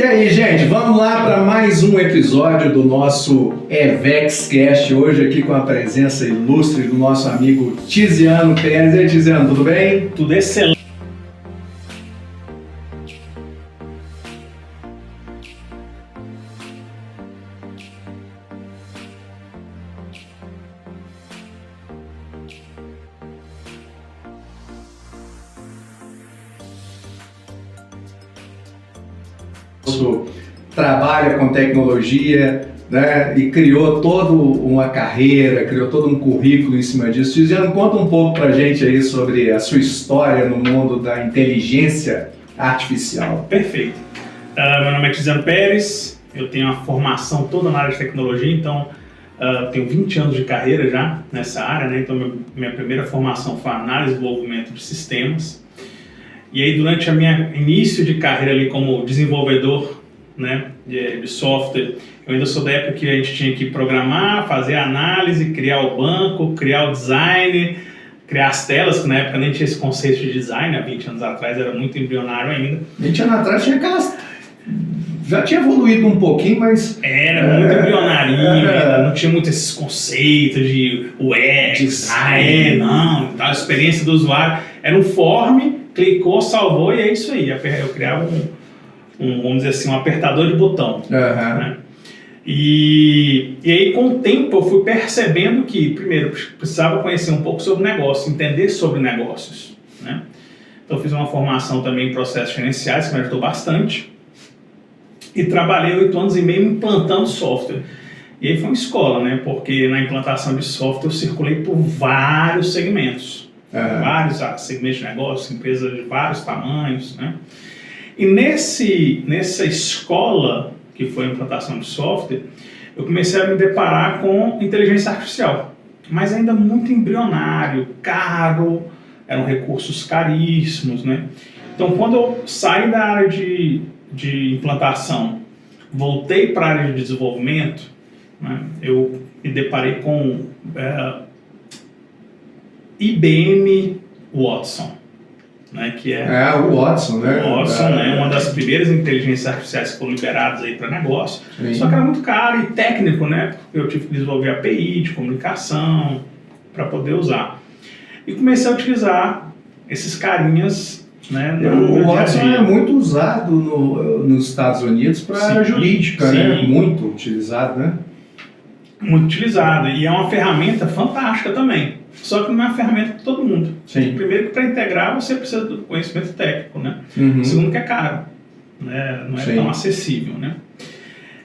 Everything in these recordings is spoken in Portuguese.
aí, gente, vamos lá para mais um episódio do nosso EVEXcast, hoje aqui com a presença ilustre do nosso amigo Tiziano Pérez. E aí, Tiziano, tudo bem? Tudo excelente. Trabalha com tecnologia, né, e criou toda uma carreira, criou todo um currículo em cima disso. Tiziano, conta um pouco pra gente aí sobre a sua história no mundo da inteligência artificial. Perfeito. Meu nome é Tiziano Pérez, eu tenho uma formação toda na área de tecnologia, então tenho 20 anos de carreira já nessa área, né? Então minha primeira formação foi análise e desenvolvimento de sistemas. E aí durante a minha início de carreira ali como desenvolvedor, né, de software, eu ainda sou da época que a gente tinha que programar, fazer a análise, criar o banco, criar o design, criar as telas, que na época nem tinha esse conceito de design, há 20 anos atrás era muito embrionário ainda. 20 anos atrás tinha aquelas... Já tinha evoluído um pouquinho, mas... Era muito embrionarinho, ainda não tinha muito esses conceitos de UX, design, não, a experiência do usuário. Era um form, clicou, salvou e é isso aí. Eu criava vamos dizer assim, um apertador de botão. Né? E aí, com o tempo, eu fui percebendo que, primeiro, precisava conhecer um pouco sobre negócio, entender sobre negócios. Né? Então, eu fiz uma formação também em processos gerenciais, que me ajudou bastante. E trabalhei 8 anos e meio implantando software. E aí foi uma escola, né? Porque na implantação de software eu circulei por vários segmentos. Vários segmentos de negócio, empresas de vários tamanhos, né? E nessa escola, que foi a implantação de software, eu comecei a me deparar com inteligência artificial, mas ainda muito embrionário, caro, eram recursos caríssimos, né? Então, quando eu saí da área de implantação, voltei para a área de desenvolvimento, né, eu me deparei com IBM Watson. Né, que o Watson, né? O Watson, né, uma das primeiras inteligências artificiais que foram liberadas aí para negócio. Sim. Só que era muito caro e técnico, né? Porque eu tive que desenvolver API de comunicação para poder usar. E comecei a utilizar esses carinhas, né? O Watson é muito usado nos Estados Unidos para jurídica, né? Muito utilizado, né? Muito utilizado. E é uma ferramenta fantástica também. Só que não é uma ferramenta para todo mundo. Sim. Primeiro que para integrar você precisa do conhecimento técnico, né? Segundo que é caro, né? Não é tão acessível, né?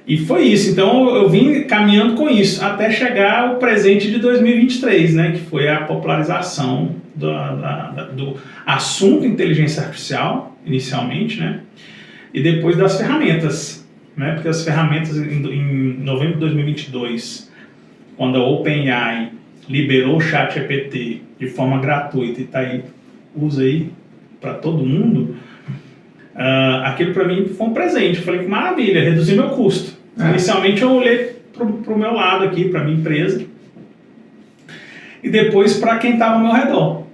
E foi isso. Então eu vim caminhando com isso até chegar ao presente de 2023, né? Que foi a popularização do assunto inteligência artificial, inicialmente, né? E depois das ferramentas, né? Porque as ferramentas em novembro de 2022, quando a OpenAI liberou o ChatGPT de forma gratuita e tá aí, usa aí para todo mundo, aquilo para mim foi um presente. Eu falei que maravilha, reduzir meu custo. Inicialmente eu olhei pro meu lado aqui, para minha empresa, e depois para quem estava ao meu redor,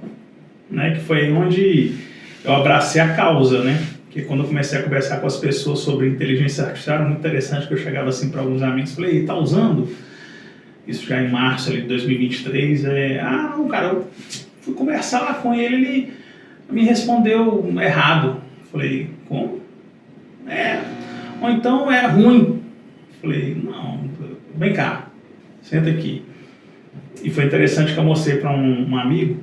né? Que foi onde eu abracei a causa, né? Que quando eu comecei a conversar com as pessoas sobre inteligência artificial, era muito interessante que eu chegava assim para alguns amigos e falei, tá usando? Isso já em março ali, de 2023, não, cara, eu fui conversar lá com ele, ele me respondeu errado. Falei, como? Ou então é ruim. Falei, não, vem cá, senta aqui. E foi interessante que eu mostrei para um amigo,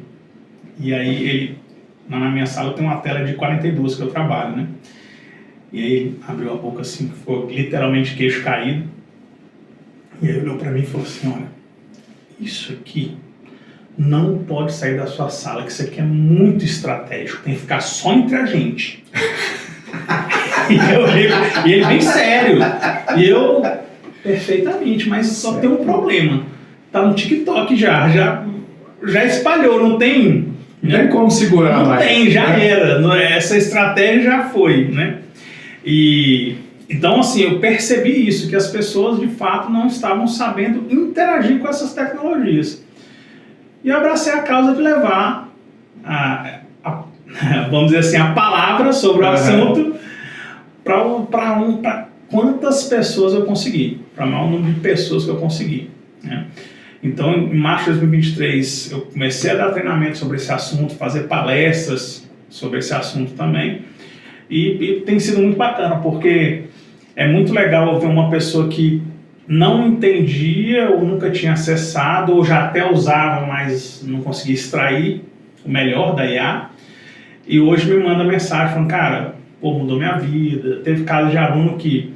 e aí ele, na minha sala tem uma tela de 42 que eu trabalho, né? E aí ele abriu a boca assim, ficou literalmente queixo caído. E aí olhou para mim e falou assim, olha, isso aqui não pode sair da sua sala, que isso aqui é muito estratégico, tem que ficar só entre a gente. E ele bem sério. E eu, perfeitamente, mas só tem um problema. Tá no TikTok já espalhou, não tem... Não tem como segurar mais. Não tem, já era. Essa estratégia já foi, né? Então, assim, eu percebi isso, que as pessoas, de fato, não estavam sabendo interagir com essas tecnologias. E eu abracei a causa de levar, vamos dizer assim, a palavra sobre o assunto para quantas pessoas eu consegui, para o maior número de pessoas que eu consegui, né? Então, em março de 2023, eu comecei a dar treinamento sobre esse assunto, fazer palestras sobre esse assunto também, e tem sido muito bacana, porque é muito legal ver uma pessoa que não entendia ou nunca tinha acessado, ou já até usava, mas não conseguia extrair o melhor da IA, e hoje me manda mensagem falando, cara, pô, mudou minha vida. Teve caso de aluno que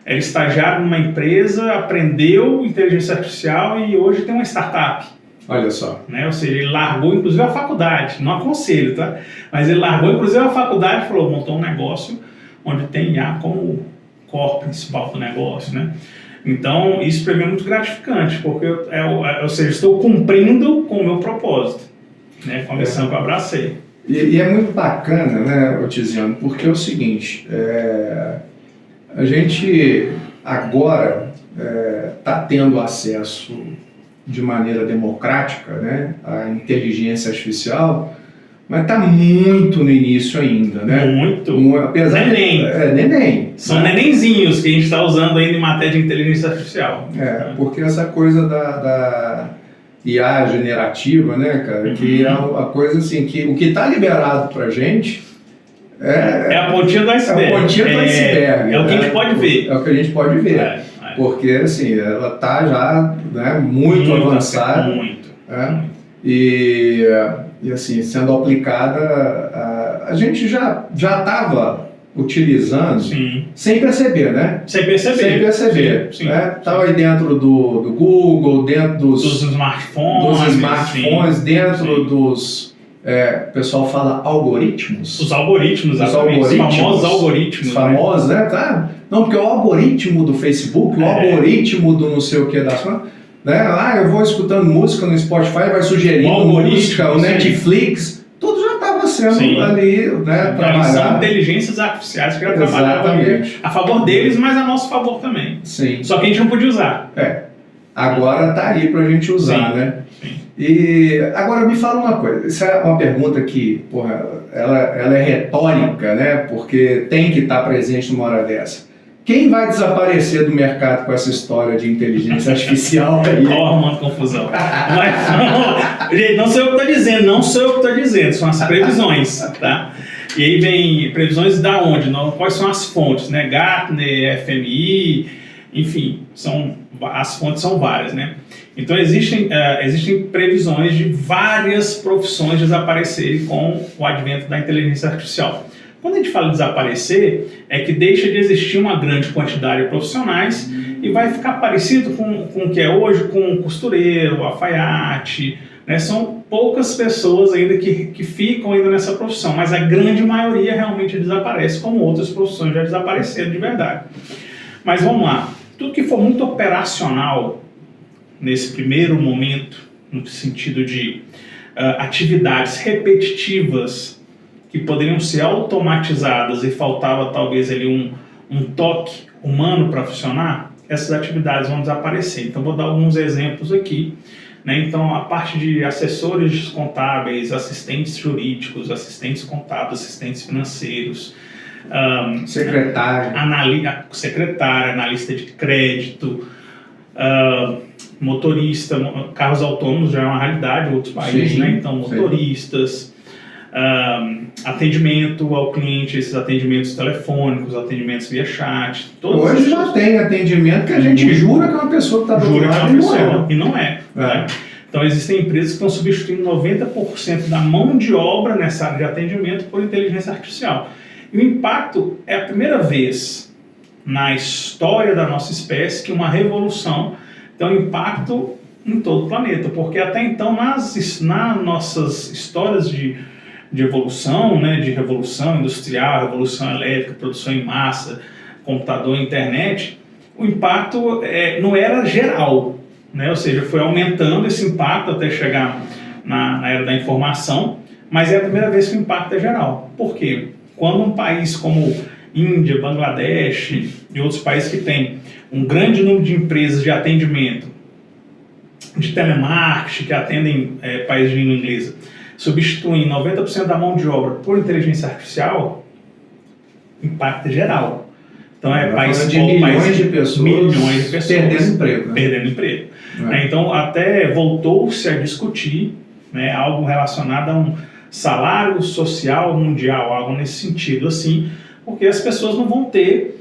era estagiário numa empresa, aprendeu inteligência artificial e hoje tem uma startup. Olha só. Né? Ou seja, ele largou inclusive a faculdade, não aconselho, tá? Mas ele largou inclusive a faculdade e falou, montou um negócio onde tem IA como core principal do negócio, né? Então, isso para mim é muito gratificante, porque ou seja, estou cumprindo com o meu propósito, né? Com a missão que eu abracei. E é muito bacana, né, Tiziano, porque é o seguinte, a gente agora está tendo acesso de maneira democrática, né, à inteligência artificial, mas está muito no início ainda, né? Muito. Apesar neném. Neném. São nenenzinhos que a gente está usando ainda em matéria de inteligência artificial. Porque essa coisa da IA generativa, né, cara, que é a coisa assim, que o que está liberado pra gente é a pontinha do iceberg. É a pontinha do iceberg. É o que a gente pode ver. É o que a gente pode ver. Porque, assim, ela está já, né, muito avançada. Muito. E assim, sendo aplicada, a gente já estava utilizando, sim, sem perceber, né? Sem perceber. Sim. Estava aí dentro do Google, dentro dos smartphones, dentro dos... o pessoal fala algoritmos. Os algoritmos, exatamente. Os famosos algoritmos. Famosos, né? Tá? Não, porque o algoritmo do Facebook, o algoritmo do não sei o que da sua... Né? Eu vou escutando música no Spotify, vai sugerindo música, o Netflix, tudo já estava sendo ali, né, trabalhado. São inteligências artificiais que já trabalhavam a favor deles, mas a nosso favor também. Sim. Só que a gente não podia usar. Agora está aí para a gente usar, né? Sim. E agora me fala uma coisa, isso é uma pergunta que, porra, ela é retórica, né? Porque tem que estar presente numa hora dessa. Quem vai desaparecer do mercado com essa história de inteligência artificial aí? Arrumando confusão. Gente, não sou eu que estou dizendo, são as previsões, tá? E aí vem previsões da onde? Quais são as fontes, né? Gartner, FMI, enfim, as fontes são várias, né? Então existem previsões de várias profissões desaparecerem com o advento da inteligência artificial. Quando a gente fala desaparecer, é que deixa de existir uma grande quantidade de profissionais e vai ficar parecido com o que é hoje, com o costureiro, o alfaiate, né? São poucas pessoas ainda que ficam ainda nessa profissão, mas a grande maioria realmente desaparece, como outras profissões já desapareceram de verdade. Mas vamos lá, tudo que for muito operacional nesse primeiro momento, no sentido de atividades repetitivas, que poderiam ser automatizadas e faltava talvez ali um toque humano para funcionar, essas atividades vão desaparecer. Então vou dar alguns exemplos aqui, né? Então a parte de assessores contábeis, assistentes jurídicos, assistentes contábeis, assistentes financeiros, secretária, analista de crédito, motorista, carros autônomos já é uma realidade em outros países, né? Então motoristas, atendimento ao cliente, esses atendimentos telefônicos, atendimentos via chat. Hoje já tem atendimento que a gente jura que é uma pessoa que está do lado e não é. Né? Então existem empresas que estão substituindo 90% da mão de obra nessa área de atendimento por inteligência artificial. E o impacto é a primeira vez na história da nossa espécie que uma revolução tem um impacto em todo o planeta, porque até então nas nossas histórias de evolução, né, de revolução industrial, revolução elétrica, produção em massa, computador, internet, o impacto não era geral, né? Ou seja, foi aumentando esse impacto até chegar na era da informação, mas é a primeira vez que o impacto é geral. Por quê? Quando um país como Índia, Bangladesh e outros países que têm um grande número de empresas de atendimento, de telemarketing, que atendem países de língua inglesa, substituem 90% da mão de obra por inteligência artificial, impacto geral. Então é país de milhões de pessoas perdendo emprego. Né? Perdendo emprego. Então até voltou-se a discutir, né, algo relacionado a um salário social mundial, algo nesse sentido, assim, porque as pessoas não vão ter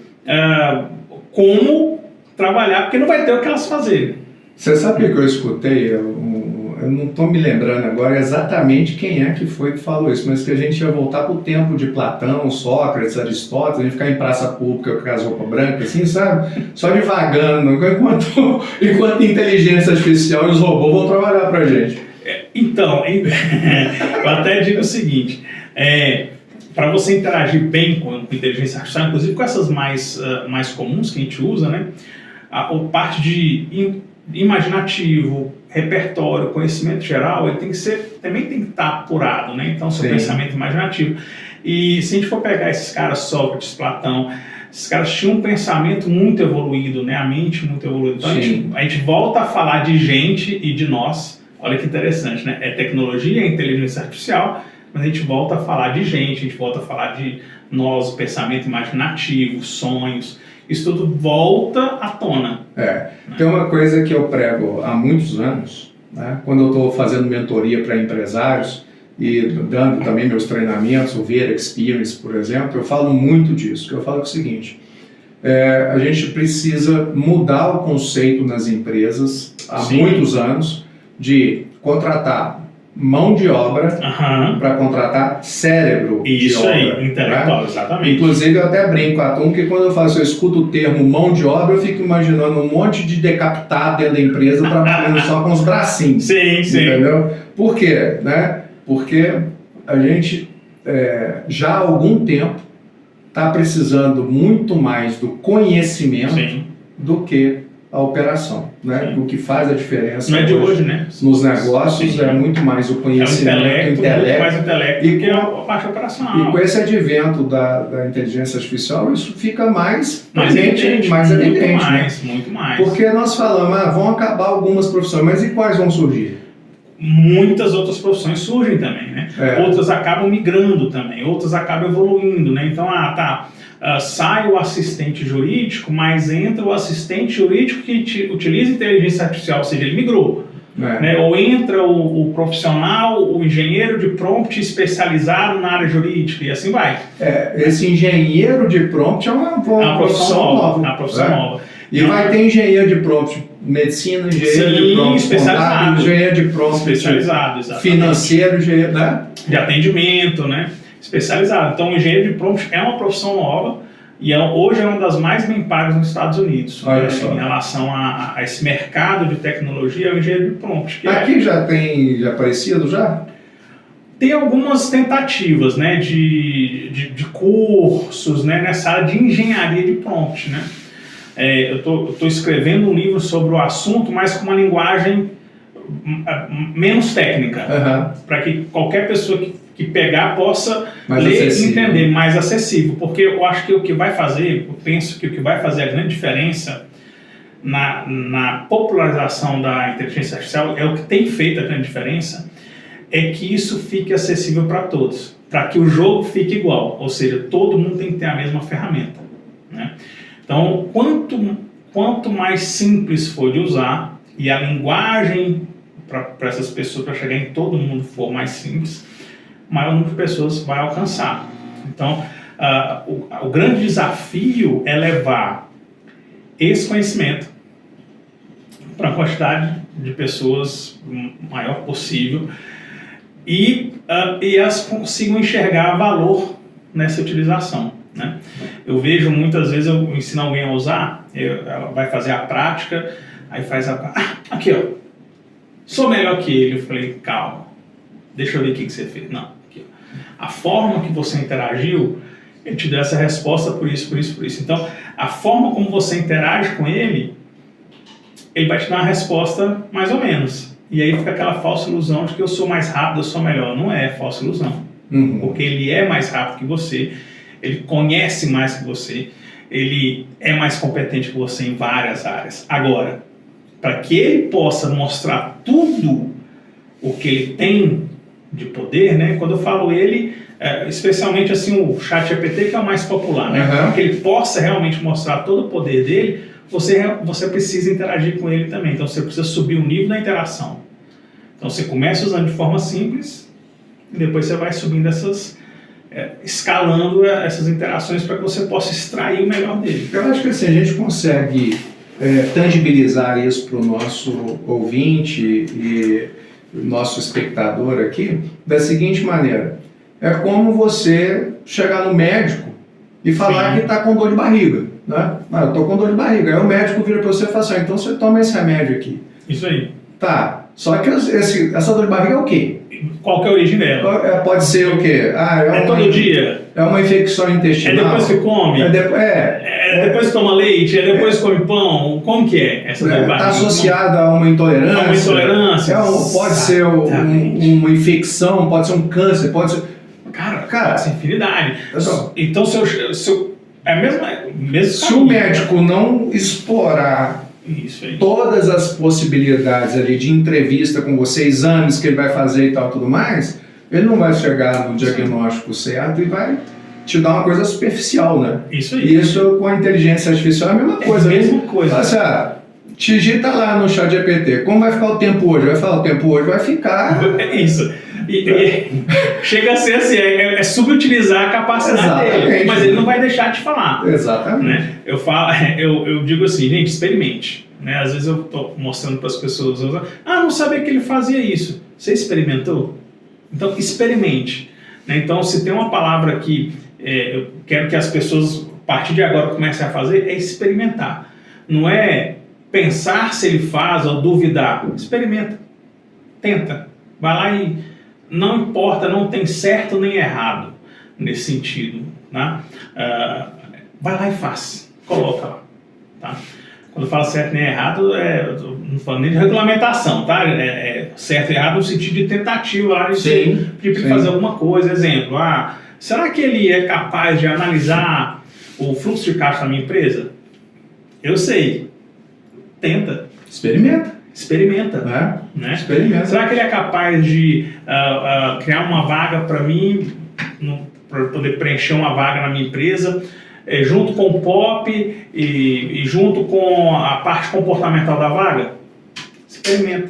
como trabalhar, porque não vai ter o que elas fazerem. Você sabe o que eu escutei? Eu não estou me lembrando agora exatamente quem é que foi que falou isso, mas que a gente ia voltar para o tempo de Platão, Sócrates, Aristóteles, a gente ficar em praça pública com as roupas brancas, assim, sabe? Só devagando, enquanto inteligência artificial e os robôs vão trabalhar para a gente. Então, eu até digo o seguinte, para você interagir bem com inteligência artificial, inclusive com essas mais comuns que a gente usa, né? A parte de imaginativo, repertório, conhecimento geral, ele também tem que estar apurado, né? Então, seu pensamento imaginativo. E se a gente for pegar esses caras, Sócrates, Platão, esses caras tinham um pensamento muito evoluído, né? A mente muito evoluída. Então, a gente volta a falar de gente e de nós. Olha que interessante, né? É tecnologia, é inteligência artificial, mas a gente volta a falar de gente, a gente volta a falar de nós, pensamento imaginativo, sonhos. Isso tudo volta à tona. Tem uma coisa que eu prego há muitos anos, né? Quando eu estou fazendo mentoria para empresários e dando também meus treinamentos, o Vera Experience, por exemplo, eu falo muito disso. Eu falo o seguinte, a gente precisa mudar o conceito nas empresas há muitos anos de contratar mão de obra para contratar cérebro de obra. Isso aí, intelectual, né? Exatamente. Inclusive eu até brinco com a turma que quando eu escuto o termo mão de obra, eu fico imaginando um monte de decapitado dentro da empresa trabalhando só com os bracinhos. Sim. Entendeu? Por quê? Né? Porque a gente já há algum tempo está precisando muito mais do conhecimento do que a operação, né? O que faz a diferença não é de hoje, né? Nos negócios é muito mais o conhecimento, o intelecto muito mais intelecto do que a parte operacional. E com esse advento da inteligência artificial, isso fica mais evidente, muito mais. Porque nós falamos, vão acabar algumas profissões, mas e quais vão surgir? Muitas outras profissões surgem também, né? Outras acabam migrando também, outras acabam evoluindo, né? Então, sai o assistente jurídico, mas entra o assistente jurídico que utiliza inteligência artificial, ou seja, ele migrou. Né? Ou entra o profissional, o engenheiro de prompt especializado na área jurídica, e assim vai. Esse engenheiro de prompt é uma profissão nova. É uma profissão nova. E vai ter engenheiro de prompt medicina, engenheiro de prompt especializado, engenheiro de prompt especializado, exatamente. Financeiro, engenheiro, né? De atendimento, né? Especializado. Então, o engenheiro de prompt é uma profissão nova e hoje é uma das mais bem pagas nos Estados Unidos, né, em relação a esse mercado de tecnologia, é o engenheiro de prompt. Aqui já tem aparecido já? Tem algumas tentativas, né, de cursos, né, nessa área de engenharia de prompt, né? Eu tô escrevendo um livro sobre o assunto, mas com uma linguagem menos técnica, para que qualquer pessoa que pegar possa ler e entender, mais acessível, porque eu acho que eu penso que o que vai fazer a grande diferença na popularização da inteligência artificial, o que tem feito a grande diferença, é que isso fique acessível para todos, para que o jogo fique igual, ou seja, todo mundo tem que ter a mesma ferramenta, né? Então, quanto mais simples for de usar e a linguagem para essas pessoas, para chegar em todo mundo, for mais simples, maior número de pessoas vai alcançar. Então, o grande desafio é levar esse conhecimento para a quantidade de pessoas maior possível e elas consigam enxergar valor nessa utilização, né? Eu vejo muitas vezes, eu ensino alguém a usar, ela vai fazer a prática, aí faz aqui ó, sou melhor que ele. Eu falei, calma, deixa eu ver o que você fez. Não, aqui, ó. A forma que você interagiu, ele te deu essa resposta por isso, por isso, por isso. Então, a forma como você interage com ele vai te dar uma resposta mais ou menos. E aí fica aquela falsa ilusão de que eu sou mais rápido, eu sou melhor. Não é falsa ilusão. Porque ele é mais rápido que você, ele conhece mais que você, ele é mais competente que você em várias áreas. Agora, para que ele possa mostrar tudo o que ele tem de poder, né? Quando eu falo ele, especialmente assim o ChatGPT, que é o mais popular, né? Para que ele possa realmente mostrar todo o poder dele, você precisa interagir com ele também. Então você precisa subir o nível da interação. Então você começa usando de forma simples e depois você vai subindo escalando essas interações para que você possa extrair o melhor dele. Eu acho que assim, a gente consegue tangibilizar isso para o nosso ouvinte e nosso espectador aqui da seguinte maneira: é como você chegar no médico e falar que está com dor de barriga, né? Eu estou com dor de barriga. Aí o médico vira para você e fala assim: então você toma esse remédio aqui. Isso aí. Tá, só que essa dor de barriga é o quê? Qual que é a origem dela? Pode ser o quê? Todo dia? É uma infecção intestinal? É depois que come? Depois que toma leite? É depois que come pão? Como que é essa dor de barriga? Está associada a uma intolerância? A uma intolerância? Pode ser uma infecção, pode ser um câncer, pode ser... Cara, pode ser infinidade. Então, é mesmo se o médico não explorar todas as possibilidades ali de entrevista com você, exames que ele vai fazer e tal, tudo mais, ele não vai chegar no diagnóstico certo e vai te dar uma coisa superficial, né? Isso aí. E isso com a inteligência artificial é a mesma coisa. É a mesma coisa. Assim, digita lá no ChatGPT, como vai ficar o tempo hoje? Vai falar, o tempo hoje vai ficar... É isso. E chega a ser assim, subutilizar a capacidade dele, mas ele não vai deixar de falar. Exatamente. Né? Eu digo assim, gente, experimente. Né? Às vezes eu estou mostrando para as pessoas, não sabia que ele fazia isso. Você experimentou? Então, experimente. Né? Então, se tem uma palavra que eu quero que as pessoas, a partir de agora, comecem a fazer, é experimentar. Não é pensar se ele faz ou duvidar. Experimenta. Tenta. Vai lá e... Não importa, não tem certo nem errado nesse sentido. Né? Vai lá e faz. Coloca lá. Tá? Quando eu falo certo nem errado, não falo nem de regulamentação, tá? Certo e errado no sentido de tentativa lá de fazer alguma coisa. Exemplo, será que ele é capaz de analisar o fluxo de caixa da minha empresa? Eu sei. Tenta. Experimenta. Né? Experimenta. Será que ele é capaz de criar uma vaga para mim, para poder preencher uma vaga na minha empresa, junto com o POP e junto com a parte comportamental da vaga? Experimenta.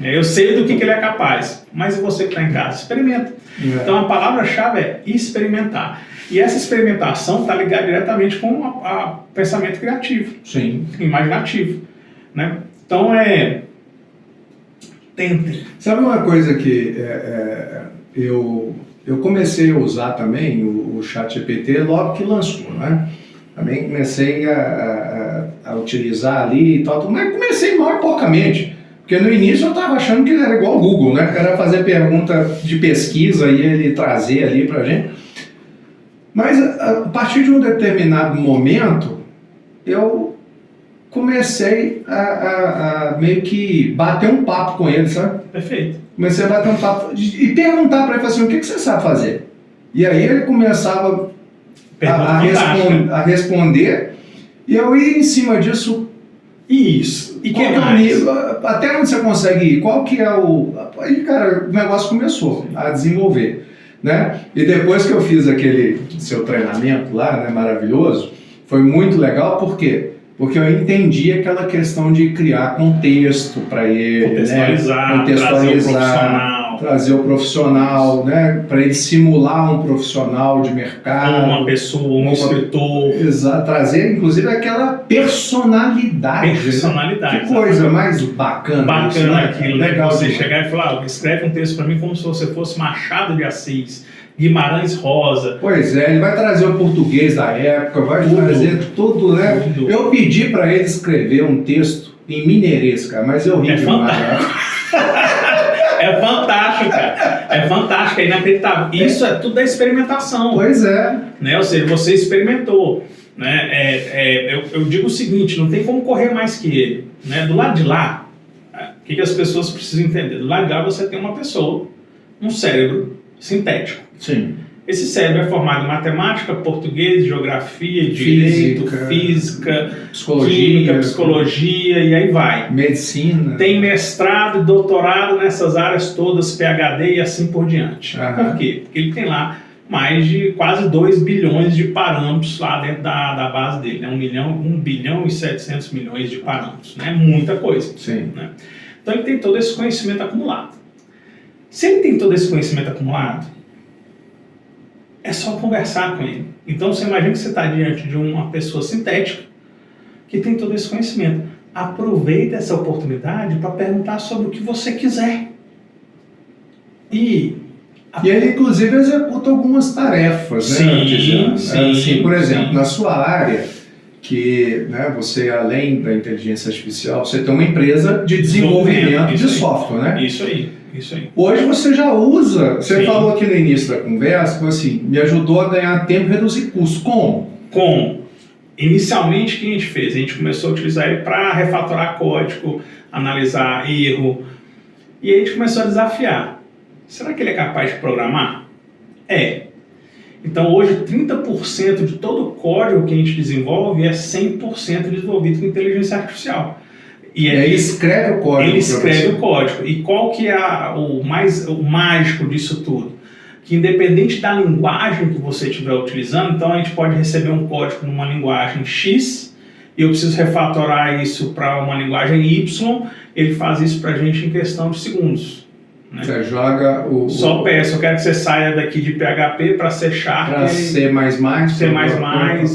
Eu sei do que ele é capaz, mas e você que está em casa? Experimenta. Então a palavra-chave é experimentar. E essa experimentação está ligada diretamente com o pensamento criativo, imaginativo. Né? Então tentem. Sabe uma coisa que eu comecei a usar também, o ChatGPT, logo que lançou, né? Também comecei a utilizar ali e tal, mas comecei mal e porcamente, porque no início eu estava achando que ele era igual ao Google, né? Que era fazer pergunta de pesquisa e ele trazer ali pra gente. Mas a partir de um determinado momento, eu comecei a meio que bater um papo com ele, sabe? Perfeito. Comecei a bater um papo e perguntar para ele assim, o que você sabe fazer? E aí ele começava a responder e eu ia em cima disso. Isso. E que mais? Até onde você consegue ir? Qual que é o... Aí, cara, o negócio começou a desenvolver, né? E depois que eu fiz aquele seu treinamento lá, né, maravilhoso, foi muito legal, por quê? Porque eu entendi aquela questão de criar contexto para ele, contextualizar, trazer o profissional, né, para ele simular um profissional de mercado, uma pessoa, um escritor, trazer inclusive aquela personalidade. Que coisa mais bacana isso, né? Aquilo, legal você chegar e falar, escreve um texto para mim como se você fosse Machado de Assis, Guimarães Rosa. Pois ele vai trazer o português da época, vai trazer tudo, né? Tudo. Eu pedi para ele escrever um texto em mineirês, cara, mas eu ri demais. É fantástico, cara. É fantástico, é inacreditável. Isso é tudo da experimentação. Pois é. Né? Ou seja, você experimentou. Né? Eu digo o seguinte, não tem como correr mais que ele. Né? Do lado de lá, o que as pessoas precisam entender? Do lado de lá você tem uma pessoa, um cérebro sintético. Sim. Esse cérebro é formado em matemática, português, geografia, direito, física, química, psicologia e aí vai. Medicina. Tem mestrado e doutorado nessas áreas todas, PhD e assim por diante. Por quê? Porque ele tem lá mais de quase 2 bilhões de parâmetros lá dentro da base dele. Né? 1 bilhão e 700 milhões de parâmetros. Né? Muita coisa. Sim. Né? Então ele tem todo esse conhecimento acumulado. Se ele tem todo esse conhecimento acumulado, é só conversar com ele. Então você imagina que você está diante de uma pessoa sintética que tem todo esse conhecimento. Aproveita essa oportunidade para perguntar sobre o que você quiser. E ele, inclusive, executa algumas tarefas, né? Sim, por exemplo, na sua área, que né, você, além da inteligência artificial, você tem uma empresa de desenvolvimento de software, né? Isso aí. Hoje você já usa, você falou aqui no início da conversa, assim, me ajudou a ganhar tempo e reduzir custos. Como? Inicialmente, o que a gente fez? A gente começou a utilizar ele para refatorar código, analisar erro, e a gente começou a desafiar. Será que ele é capaz de programar? É. Então hoje 30% de todo o código que a gente desenvolve é 100% desenvolvido com inteligência artificial. E aí ele escreve o código. Ele escreve o código. E qual que é o mágico disso tudo? Que independente da linguagem que você estiver utilizando, então a gente pode receber um código numa linguagem X e eu preciso refatorar isso para uma linguagem Y, ele faz isso para a gente em questão de segundos. Né? Você joga Só peço, eu quero que você saia daqui de PHP para C#, para C++,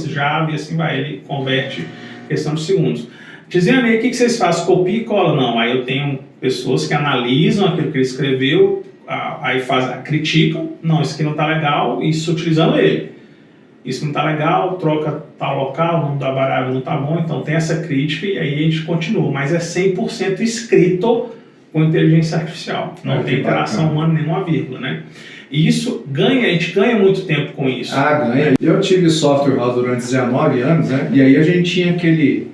Java e assim vai. Ele converte em questão de segundos. Dizendo aí, o que vocês fazem? Copia e cola? Não, aí eu tenho pessoas que analisam aquilo que ele escreveu, aí criticam, não, isso aqui não está legal, isso utilizando ele. Isso não está legal, troca tal local, o nome da variável não está bom, então tem essa crítica e aí a gente continua, mas é 100% escrito com inteligência artificial, não tem interação humana nenhuma vírgula, né? E isso a gente ganha muito tempo com isso. Ganha. Eu tive software house durante 19 anos, né? E aí a gente tinha aquele...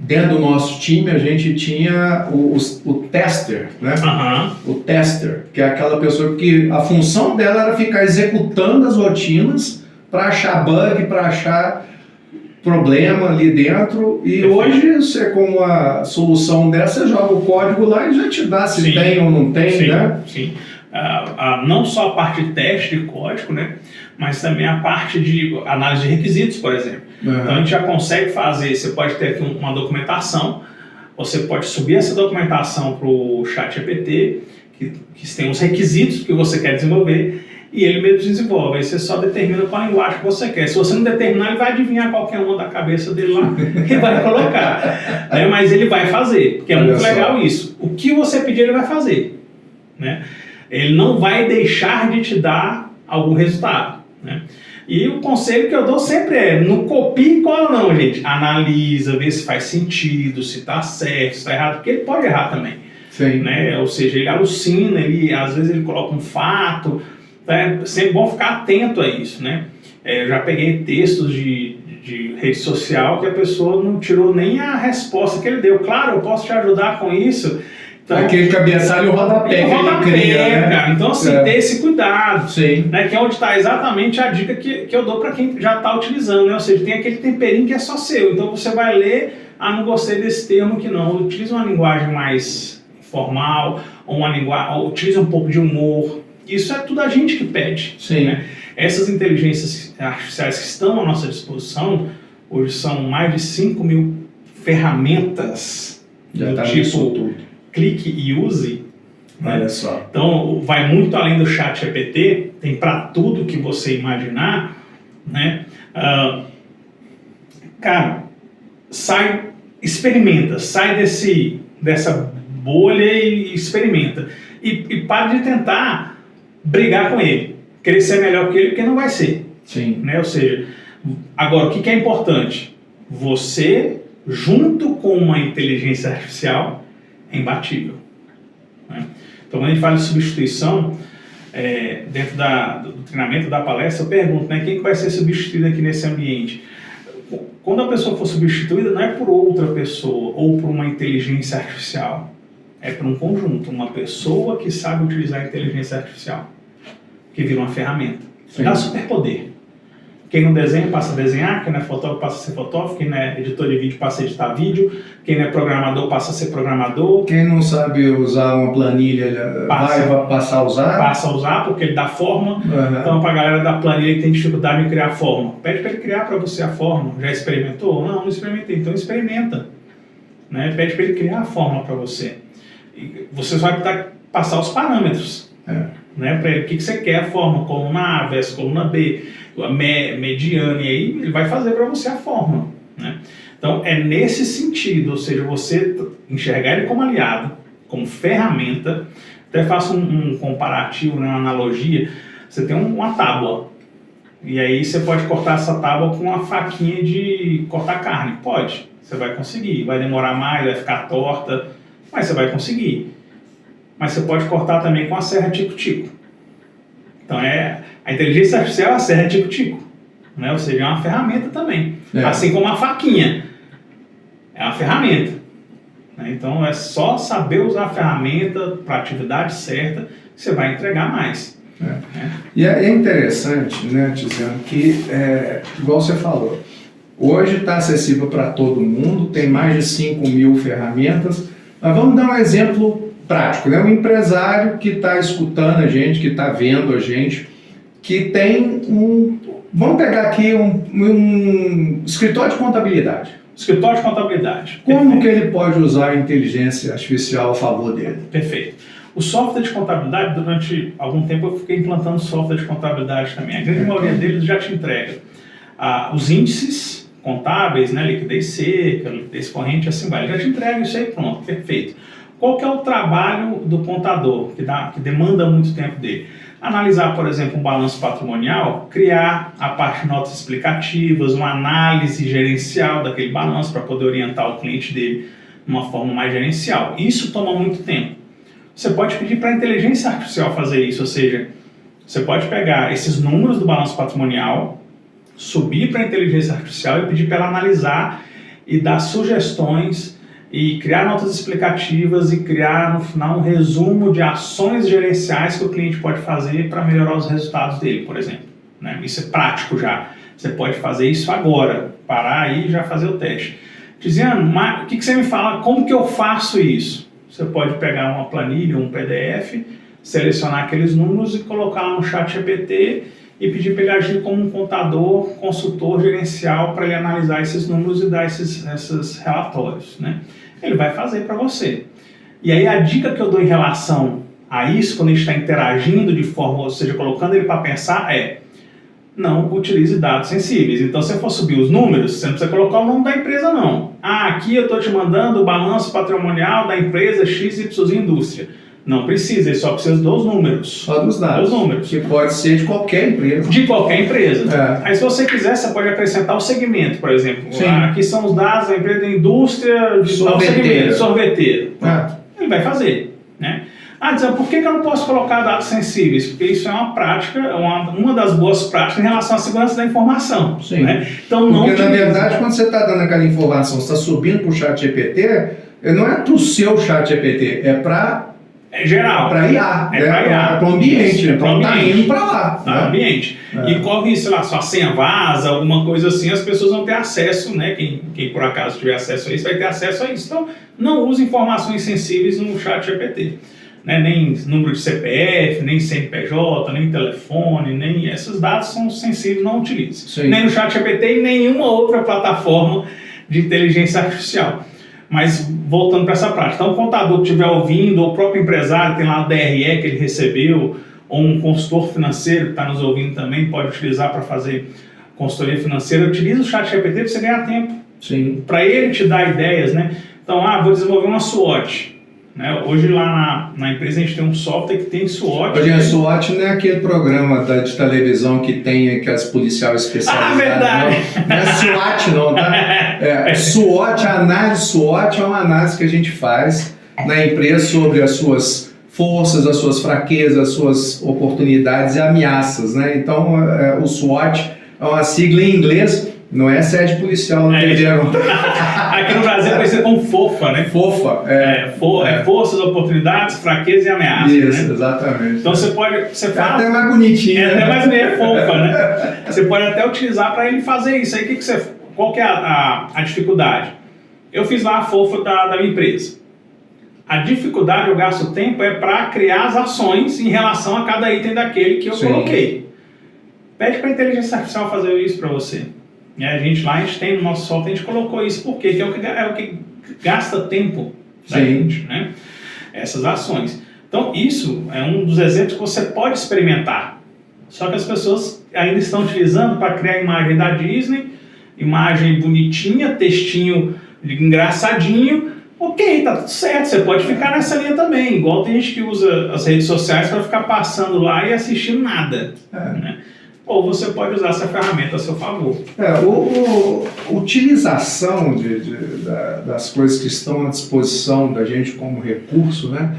dentro do nosso time a gente tinha o tester, né? O tester, que é aquela pessoa que a função dela era ficar executando as rotinas para achar bug, para achar problema ali dentro. E hoje você, com uma solução dessa, joga o código lá e já te dá se tem ou não tem, né? Sim. Não só a parte de teste de código, né? Mas também a parte de análise de requisitos, por exemplo. Então a gente já consegue fazer, você pode ter aqui uma documentação, você pode subir essa documentação para o ChatGPT, que tem os requisitos que você quer desenvolver, e ele mesmo desenvolve. Aí você só determina qual a linguagem que você quer. Se você não determinar, ele vai adivinhar qualquer uma da cabeça dele lá e vai colocar. Né? Mas ele vai fazer, porque é muito legal isso. O que você pedir, ele vai fazer. Né? Ele não vai deixar de te dar algum resultado. Né? E o conselho que eu dou sempre é, não copie e cola não, gente. Analisa, vê se faz sentido, se está certo, se está errado, porque ele pode errar também. Sim. Né? Ou seja, ele alucina, às vezes ele coloca um fato. É sempre bom ficar atento a isso. Né? Eu já peguei textos de rede social que a pessoa não tirou nem a resposta que ele deu. Claro, eu posso te ajudar com isso. Então, aquele cabeçalho e o rodapé que ele cria, né? Cara. Então, assim, ter esse cuidado. Sim. Né? Que é onde está exatamente a dica que eu dou para quem já está utilizando. Né? Ou seja, tem aquele temperinho que é só seu. Então, você vai ler, não gostei desse termo que não. Utiliza uma linguagem mais formal, ou utiliza um pouco de humor. Isso é tudo a gente que pede. Sim. Né? Essas inteligências artificiais que estão à nossa disposição, hoje são mais de 5.000 ferramentas já do tá tipo tudo. Clique e use. Olha Né? só. Então, vai muito além do ChatGPT, tem para tudo que você imaginar. Né? Cara, experimenta, sai dessa bolha e experimenta. E pare de tentar brigar com ele, querer ser melhor que ele, porque não vai ser. Sim. Né? Ou seja, agora, o que é importante? Você, junto com uma inteligência artificial, é imbatível. Né? Então, quando a gente fala de substituição, dentro do treinamento da palestra, eu pergunto, né, quem que vai ser substituído aqui nesse ambiente? Quando a pessoa for substituída, não é por outra pessoa ou por uma inteligência artificial. É por um conjunto, uma pessoa que sabe utilizar a inteligência artificial. que vira uma ferramenta. Sim. Dá superpoder. Quem não desenha passa a desenhar, quem não é fotógrafo passa a ser fotógrafo, quem não é editor de vídeo passa a editar vídeo, quem não é programador passa a ser programador. Quem não sabe usar uma planilha vai passar a usar. Passa a usar porque ele dá forma. Então, para a galera da planilha que tem dificuldade em criar forma, pede para ele criar para você a forma. Já experimentou? Não experimentei. Então, experimenta. Né? Pede para ele criar a forma para você. E você só vai passar os parâmetros. Né? Para ele, o que você quer a forma, coluna A versus coluna B, mediana, e aí ele vai fazer para você a forma. Né? Então, é nesse sentido, ou seja, você enxergar ele como aliado, como ferramenta. Até faço um comparativo, né, uma analogia. Você tem uma tábua, e aí você pode cortar essa tábua com uma faquinha de cortar carne. Pode, você vai conseguir. Vai demorar mais, vai ficar torta, mas você vai conseguir. Mas você pode cortar também com a serra tico-tico. Então, a inteligência artificial é a serra tico-tico. Né? Ou seja, é uma ferramenta também. Assim como a faquinha. É uma ferramenta. Né? Então, é só saber usar a ferramenta para a atividade certa que você vai entregar mais. E é interessante, né, Tiziano, que, igual você falou, hoje está acessível para todo mundo, tem mais de 5.000 ferramentas. Mas vamos dar um exemplo prático, né? Um empresário que está escutando a gente, que está vendo a gente, que tem vamos pegar aqui um escritório de contabilidade. Escritório de contabilidade. Como que ele pode usar a inteligência artificial a favor dele? Perfeito. O software de contabilidade, durante algum tempo eu fiquei implantando software de contabilidade também. A grande maioria deles já te entrega os índices contábeis, né, liquidez seca, liquidez corrente, assim vai. Ele já te entrega isso aí, pronto, perfeito. Qual que é o trabalho do contador, que demanda muito tempo dele? Analisar, por exemplo, um balanço patrimonial, criar a parte de notas explicativas, uma análise gerencial daquele balanço para poder orientar o cliente dele de uma forma mais gerencial. Isso toma muito tempo. Você pode pedir para a inteligência artificial fazer isso, ou seja, você pode pegar esses números do balanço patrimonial, subir para a inteligência artificial e pedir para ela analisar e dar sugestões e criar notas explicativas e criar, no final, um resumo de ações gerenciais que o cliente pode fazer para melhorar os resultados dele, por exemplo. Né? Isso é prático já. Você pode fazer isso agora, parar aí e já fazer o teste. Tiziano, o que você me fala, como que eu faço isso? Você pode pegar uma planilha, um PDF, selecionar aqueles números e colocar lá no ChatGPT e pedir para ele agir como um contador, consultor gerencial para ele analisar esses números e dar esses relatórios. Né? Ele vai fazer para você. E aí a dica que eu dou em relação a isso, quando a gente está interagindo de forma, ou seja, colocando ele para pensar, não utilize dados sensíveis. Então, se você for subir os números, você não precisa colocar o nome da empresa, não. Aqui eu estou te mandando o balanço patrimonial da empresa XYZ Indústria. Não precisa, ele só precisa dos números. Só dos dados. Dos números. Que pode ser de qualquer empresa. De qualquer empresa. Aí, se você quiser, você pode acrescentar o segmento, por exemplo. Aqui são os dados da empresa da indústria de sorveteiro. Ele vai fazer. Né? Por que eu não posso colocar dados sensíveis? Porque isso é uma prática, uma das boas práticas em relação à segurança da informação. Né? Então, porque, na verdade, quando você está dando aquela informação, você está subindo para o ChatGPT, não é para o seu ChatGPT, é para... geral. Para IA. É para o ambiente. Então está indo para lá. Para o ambiente. E corre, sei lá, sua senha vaza, alguma coisa assim, as pessoas vão ter acesso, né? Quem por acaso tiver acesso a isso, vai ter acesso a isso. Então, não use informações sensíveis no ChatGPT. Né? Nem número de CPF, nem CNPJ, nem telefone, nem esses dados são sensíveis, não utilize. Sim. Nem no ChatGPT e nenhuma outra plataforma de inteligência artificial. Mas voltando para essa prática, então o contador que estiver ouvindo, ou o próprio empresário, tem lá o DRE que ele recebeu, ou um consultor financeiro que está nos ouvindo também, pode utilizar para fazer consultoria financeira, utiliza o ChatGPT para você ganhar tempo. Sim. Para ele te dar ideias, né? Então, vou desenvolver uma SWOT. Né? Hoje lá na empresa a gente tem um software que tem SWOT. Hoje, a SWOT não é aquele programa de televisão que tem aquelas policiais especializadas. Verdade! Não é SWOT não, tá? SWOT, a análise SWOT é uma análise que a gente faz na empresa sobre as suas forças, as suas fraquezas, as suas oportunidades e ameaças. Né? Então, o SWOT é uma sigla em inglês. Não é sede policial, não entenderam? Aqui no Brasil, conhecida como FOFA, né? FOFA, forças, oportunidades, fraquezas e ameaças. Isso, né? exatamente. Então você pode. Você fala, até mais bonitinho. Até mais bem, FOFA, né? Você pode até utilizar para ele fazer isso. Aí qual que é a dificuldade? Eu fiz lá a FOFA da minha empresa. A dificuldade, eu gasto tempo, é para criar as ações em relação a cada item daquele que eu coloquei. Pede para a inteligência artificial fazer isso para você. E a gente tem no nosso software, a gente colocou isso porque é o que gasta tempo da gente, né? Essas ações. Então, isso é um dos exemplos que você pode experimentar. Só que as pessoas ainda estão utilizando para criar a imagem da Disney, imagem bonitinha, textinho engraçadinho. Ok, tá tudo certo, você pode ficar nessa linha também. Igual tem gente que usa as redes sociais para ficar passando lá e assistindo nada. Né? Ou você pode usar essa ferramenta a seu favor. A utilização das coisas que estão à disposição da gente como recurso, né?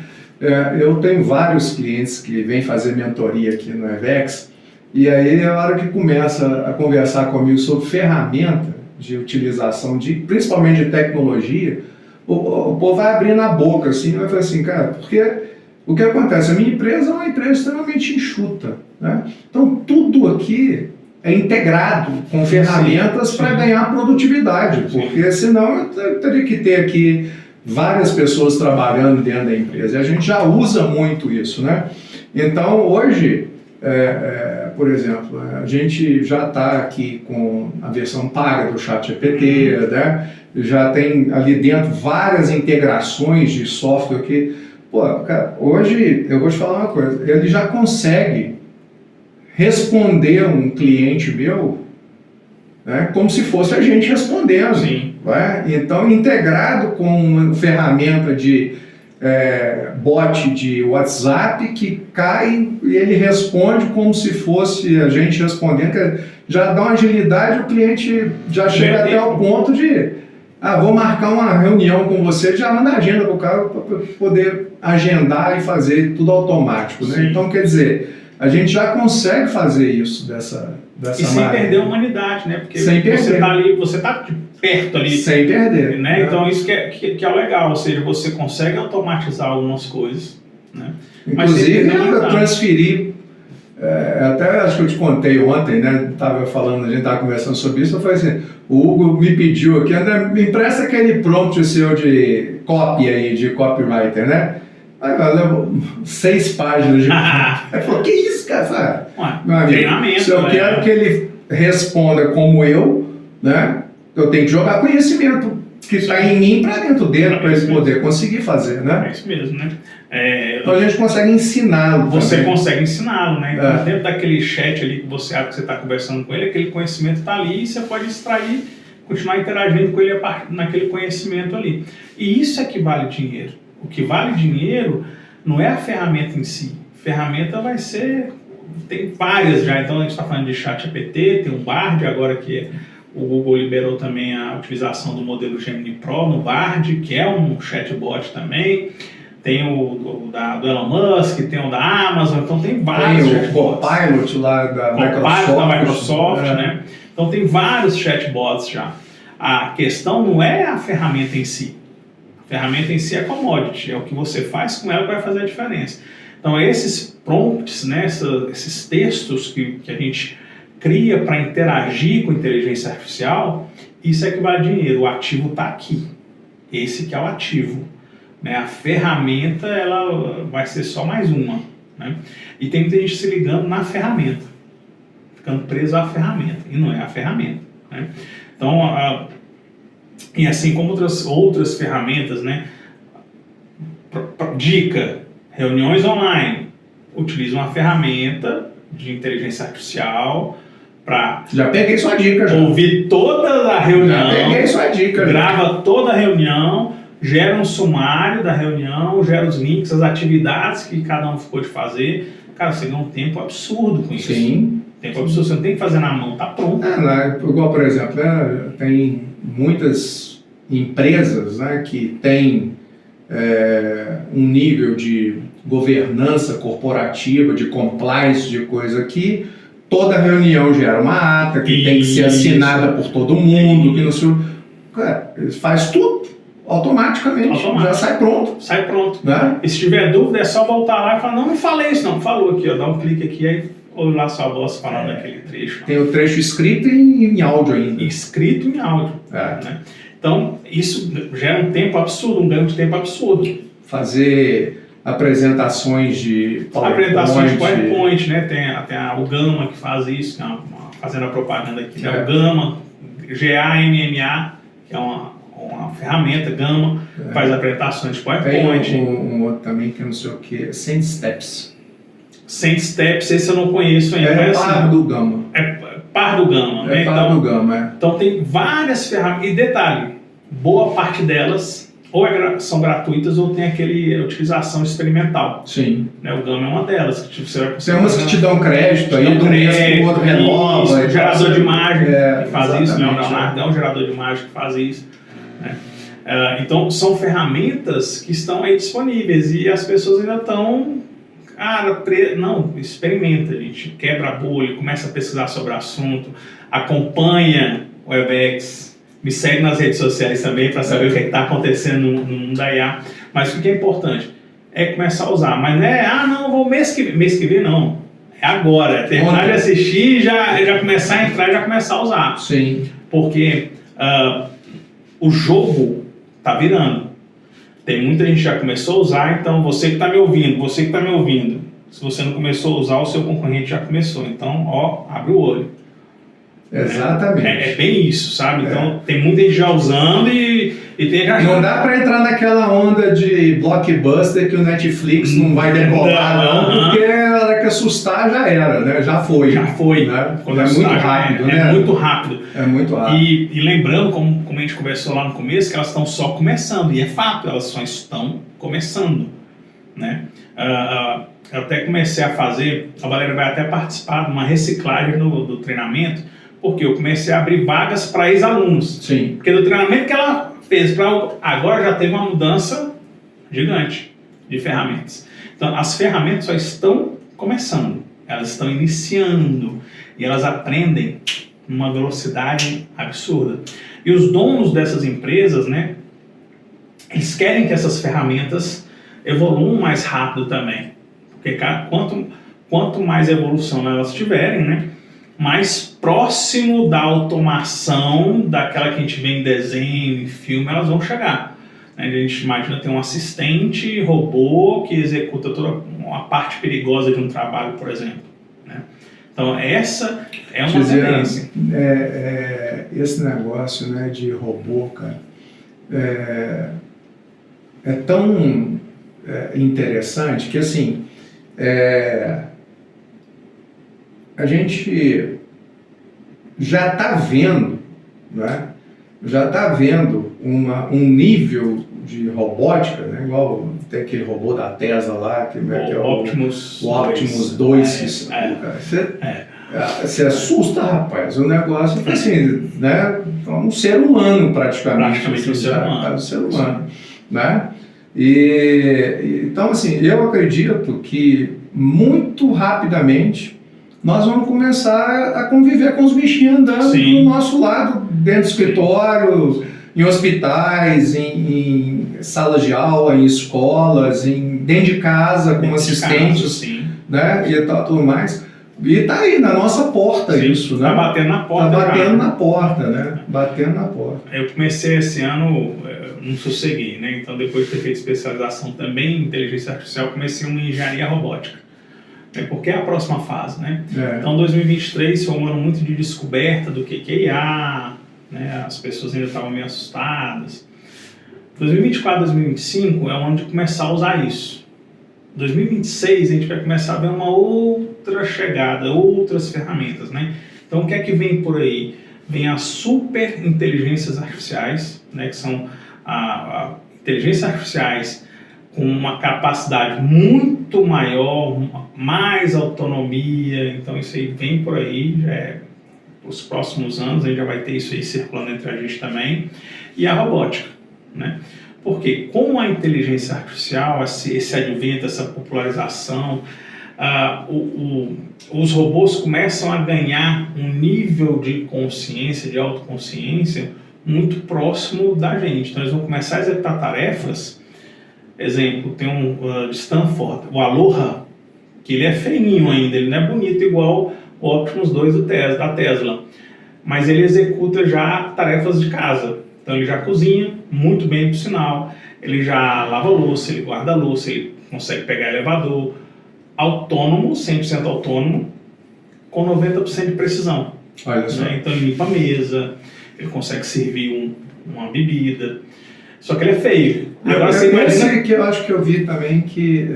Eu tenho vários clientes que vêm fazer mentoria aqui no EVEX, e aí a hora que começa a conversar comigo sobre ferramenta de utilização, principalmente de tecnologia, o povo vai abrindo a boca assim, vai falar assim, cara, porque o que acontece? A minha empresa é uma empresa extremamente enxuta, né? Então tudo aqui é integrado com ferramentas para ganhar produtividade, porque senão eu teria que ter aqui várias pessoas trabalhando dentro da empresa, e a gente já usa muito isso, né? Então hoje, por exemplo, a gente já está aqui com a versão paga do ChatGPT, né? Já tem ali dentro várias integrações de software que, cara, hoje eu vou te falar uma coisa, ele já consegue responder um cliente meu, né, como se fosse a gente respondendo. Sim. Né? Então, integrado com uma ferramenta de bot de WhatsApp que cai e ele responde como se fosse a gente respondendo, que já dá uma agilidade, o cliente já chega até ao ponto de vou marcar uma reunião com você, já manda a agenda para o cara para poder agendar e fazer tudo automático. Né? Então, quer dizer, a gente já consegue fazer isso dessa e sem perder a humanidade, né? Porque sem você está ali, você está perto ali. Sem perder. Né? Então, isso que é o legal, ou seja, você consegue automatizar algumas coisas. Né? Inclusive, transferir. Até acho que eu te contei ontem, né? A gente estava conversando sobre isso. Eu falei assim: o Hugo me pediu aqui, André, me empresta aquele prompt seu de copy aí, de copywriter, né? Aí levou 6 páginas de. Ele falou: que isso, cara? Meu amigo, treinamento. Se eu quero que ele responda como eu, né? Eu tenho que jogar conhecimento que está em mim para dentro dele, para ele poder conseguir fazer, né? É isso mesmo, né? Então a gente consegue ensiná-lo. Você consegue ensiná-lo, né? Então, dentro daquele chat ali que você acha que você está conversando com ele, aquele conhecimento está ali e você pode extrair, continuar interagindo com ele a partir naquele conhecimento ali. E isso é que vale dinheiro. O que vale dinheiro não é a ferramenta em si. A ferramenta vai ser... Tem várias já. Então a gente está falando de ChatGPT, tem o Bard agora que o Google liberou também a utilização do modelo Gemini Pro no Bard, que é um chatbot também. Tem o do Elon Musk, tem o da Amazon, então tem vários chatbots. Tem o Copilot lá da Microsoft, né? Então tem vários chatbots já. A questão não é a ferramenta em si. A ferramenta em si é commodity, é o que você faz com ela que vai fazer a diferença. Então esses prompts, né, esses textos que a gente cria para interagir com a inteligência artificial, isso é que vale dinheiro. O ativo está aqui. Esse que é o ativo. Né? A ferramenta ela vai ser só mais uma. Né? E tem muita gente se ligando na ferramenta. Ficando preso à ferramenta. E não é a ferramenta. Né? Então, e assim como outras ferramentas, né? Dica, reuniões online. Utiliza uma ferramenta de inteligência artificial para... Já peguei sua dica. Ouvir toda a reunião. Já peguei sua dica. Grava toda a reunião, gera um sumário da reunião, gera os links, as atividades que cada um ficou de fazer. Cara, você ganha um tempo absurdo com isso. Sim. Tempo absurdo, você não tem que fazer na mão, tá pronto. Igual, por exemplo, tem muitas empresas, né, que têm um nível de governança corporativa, de compliance, de coisa que toda reunião gera uma ata que tem que ser assinada por todo mundo, que não se... Cara, faz tudo. automaticamente. Já sai pronto. Sai pronto. Né? E se tiver dúvida, é só voltar lá e falar, não falei isso não, falou aqui, ó, dá um clique aqui, aí ouve lá sua voz falando aquele trecho. Tem o trecho escrito e em áudio ainda. Escrito em áudio. Né? Então, isso gera um tempo absurdo, um ganho de tempo absurdo. Fazer apresentações de PowerPoint, né? Tem o Gama que faz isso, fazendo a propaganda aqui, né? O Gama, GAMMA, que é uma ferramenta, Gama, faz apresentações de PowerPoint. Tem um outro também que eu não sei o que, SendSteps. SendSteps, esse eu não conheço ainda. É par do Gama. É par do Gama, né? Par do Gama, Então tem várias ferramentas, e detalhe, boa parte delas ou são gratuitas ou tem aquele utilização experimental. Sim. Né? O Gama é uma delas. Que, tipo, tem umas que te dão crédito, aí do mês que o outro renova. O gerador de imagem que faz isso, né? O Leonardo é um gerador de imagem que faz isso. Né? Então, são ferramentas que estão aí disponíveis e as pessoas ainda estão... não, experimenta, a gente quebra a bolha, começa a pesquisar sobre o assunto, acompanha o Webex, me segue nas redes sociais também para saber o que está acontecendo no mundo da IA. Mas o que é importante é começar a usar. Mas não é, não, vou mês que vem, não. É agora. É terminar de assistir, já começar a entrar e já começar a usar. Sim. Porque o jogo está virando. Tem muita gente que já começou a usar, então você que está me ouvindo, se você não começou a usar, o seu concorrente já começou. Então, abre o olho. Exatamente. É bem isso, sabe? Então, tem muita gente já usando e tem já... Não dá para entrar naquela onda de blockbuster que o Netflix não vai decolar, não, porque a hora que assustar já era, né? Já foi. Já foi. Né? É muito rápido, né? É muito rápido. É muito rápido. E lembrando, como a gente conversou lá no começo, que elas estão só começando. E é fato, elas só estão começando. Né? Eu até comecei a fazer, a Valéria vai até participar de uma reciclagem do treinamento, porque eu comecei a abrir vagas para ex-alunos. Sim. Porque do treinamento que ela fez agora já teve uma mudança gigante de ferramentas. Então, as ferramentas só estão começando, elas estão iniciando e elas aprendem numa velocidade absurda. E os donos dessas empresas, né, eles querem que essas ferramentas evoluam mais rápido também. Porque quanto mais evolução elas tiverem, né, mais próximo da automação daquela que a gente vê em desenho, em filme, elas vão chegar. A gente imagina ter um assistente robô que executa toda uma parte perigosa de um trabalho, por exemplo. Né? Então, essa é uma tendência. Esse negócio, né, de robô, cara, é tão interessante que, assim, a gente já está vendo, né? Já está vendo um nível de robótica, né? Igual tem aquele robô da Tesla lá, que é o Optimus 2. Você assusta, rapaz. O negócio é assim, né? Um ser humano praticamente um ser humano. Né? Então, assim, eu acredito que muito rapidamente nós vamos começar a conviver com os bichinhos andando do nosso lado, dentro do escritório, em hospitais, em salas de aula, em escolas, dentro de casa, com assistentes, né? E tudo mais. E está aí na nossa porta isso, né? Está batendo na porta. Está batendo na porta, né? Batendo na porta. Eu comecei esse ano, não sosseguei, né? Então, depois de ter feito especialização também em inteligência artificial, comecei uma engenharia robótica. Porque é a próxima fase, né? Então, 2023 foi um ano muito de descoberta do que é IA, né? As pessoas ainda estavam meio assustadas. 2024, 2025 é o ano de começar a usar isso. 2026 a gente vai começar a ver uma outra chegada, outras ferramentas, né? Então, o que é que vem por aí? Vem as super inteligências artificiais, né? Que são inteligências artificiais com uma capacidade muito maior, mais autonomia. Então isso aí vem por aí, os próximos anos a gente já vai ter isso aí circulando entre a gente também. E a robótica, né? Porque com a inteligência artificial, esse advento, essa popularização, os robôs começam a ganhar um nível de consciência, de autoconsciência, muito próximo da gente. Então eles vão começar a executar tarefas. Exemplo, tem um de Stanford, o Aloha, que ele é feinho ainda, ele não é bonito igual o Optimus 2 da Tesla, mas ele executa já tarefas de casa. Então ele já cozinha, muito bem por sinal, ele já lava louça, ele guarda louça, ele consegue pegar elevador, autônomo, 100% autônomo, com 90% de precisão. Olha só. Né? Então ele limpa a mesa, ele consegue servir uma bebida, só que ele é feio. Agora você imagina... que eu acho que eu vi também que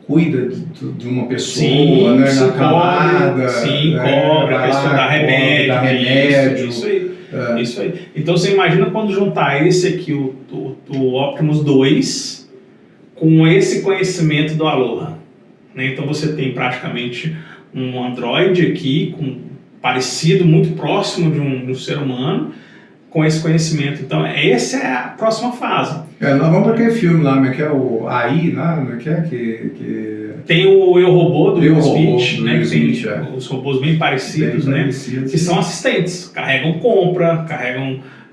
cuida de uma pessoa, sim, né, na camada. Sim, cobra, a pessoa dá remédio. Dá remédio. Isso aí. Então você imagina quando juntar esse aqui, o Optimus 2, com esse conhecimento do Aloha. Né? Então você tem praticamente um Android aqui, parecido, muito próximo de um ser humano, com esse conhecimento. Então, essa é a próxima fase. Nós vamos para aquele filme lá, que é o AI, lá, que... Tem o Eu Robô do Will Smith, né? Que tem Smith, os robôs bem parecidos, né? Que são assistentes, carregam compra,